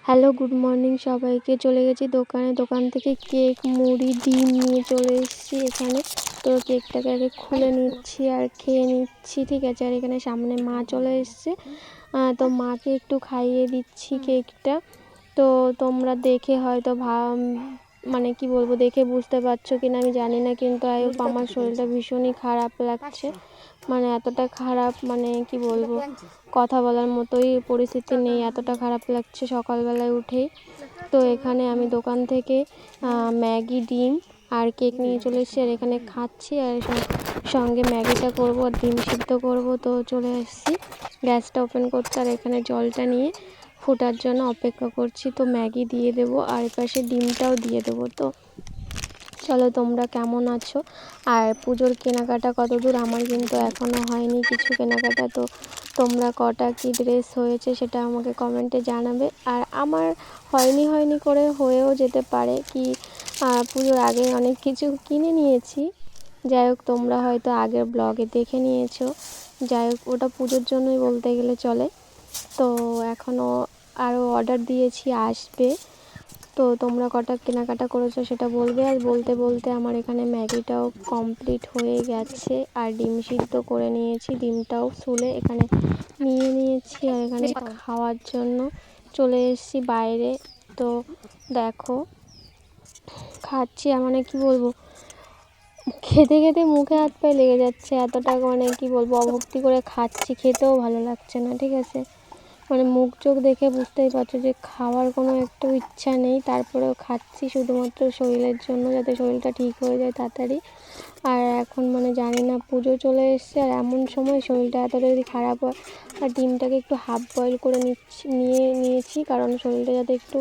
Hello, good morning সবাইকে। চলে গেছি দোকানে। দোকান থেকে কেক, মুড়ি, ডিম নিয়ে চলে এসেছি এখানে। তো কেকটাকে আগে খুলে নিচ্ছি আর খেয়ে নিচ্ছি, ঠিক আছে। আর এখানে সামনে মা চলে এসছে, তো মাকে একটু খাইয়ে দিচ্ছি কেকটা। তো তোমরা দেখে হয়তো মানে কি বলবো, দেখে বুঝতে পারছো কিনা আমি জানি না, কিন্তু আমার শরীরটা ভীষণই খারাপ লাগছে। মানে এতটা খারাপ, মানে কি বলবো, কথা বলার মতোই পরিস্থিতি নেই, এতটা খারাপ লাগছে সকালবেলায় উঠেই। তো এখানে আমি দোকান থেকে ম্যাগি, ডিম আর কেক নিয়ে চলে এসেছি, আর এখানে খাচ্ছি। আর সঙ্গে ম্যাগিটা করব আর ডিম সিদ্ধ করব। তো চলে এসেছি গ্যাসটা ওপেন করতে, আর এখানে জলটা নিয়ে ফোটার জন্য অপেক্ষা করছি। তো ম্যাগি দিয়ে দেবো আর এপাশে ডিমটাও দিয়ে দেবো। তো চলো, তোমরা কেমন আছো আর পুজোর কেনাকাটা কত দূর? আমার কিন্তু এখনও হয়নি কিছু কেনাকাটা। তো তোমরা কটা কি ড্রেস হয়েছে সেটা আমাকে কমেন্টে জানাবে। আর আমার হয়নি করে হয়েও যেতে পারে, কি পুজোর আগে অনেক কিছু কিনে নিয়েছি। যাই হোক, তোমরা হয়তো আগের ব্লগে দেখে নিয়েছো। যাই হোক, ওটা পুজোর জন্যই বলতে গেলে চলে। তো এখনও আরও অর্ডার দিয়েছি, আসবে। তো তোমরা কটা কেনাকাটা করেছো সেটা বলবে। আর বলতে বলতে আমার এখানে ম্যাগিটাও কমপ্লিট হয়ে গেছে, আর ডিম সিদ্ধ করে নিয়েছি, ডিমটাও সুলে এখানে নিয়ে নিয়েছি। আর এখানে খাওয়ার জন্য চলে এসেছি বাইরে। তো দেখো, খাচ্ছি। মানে কি বলবো, খেতে খেতে মুখে হাত পায়ে লেগে যাচ্ছে, এতটা মানে কি বলবো, অভক্তি করে খাচ্ছি, খেতেও ভালো লাগছে না, ঠিক আছে। মানে মুখ চোখ দেখে বুঝতেই পারছো যে খাওয়ার কোনো একটু ইচ্ছা নেই, তারপরেও খাচ্ছি শুধুমাত্র শরীরের জন্য, যাতে শরীরটা ঠিক হয়ে যায় তাড়াতাড়ি। আর এখন মানে জানি না, পুজো চলে এসছে, আর এমন সময় শরীরটা এতটা যদি খারাপ হয়। আর ডিমটাকে একটু হাফ বয়েল করে নিয়েছি, কারণ শরীরটা যাতে একটু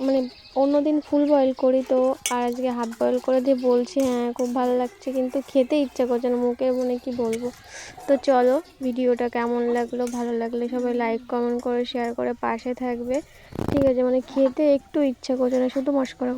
মানে অন্য দিন ফুল বয়েল করি, তো আর আজকে হাফ বয়েল করে দিয়ে বলছি। হ্যাঁ, খুব ভালো লাগছে, কিন্তু খেতে ইচ্ছা করছে না, মুখে মানে কি বলবো। তো চলো, ভিডিওটা কেমন লাগলো, ভালো লাগলে সবাই লাইক, কমেন্ট করে, শেয়ার করে পাশে থাকবে, ঠিক আছে। মানে খেতে একটু ইচ্ছা করছে না, শুধু মস্করা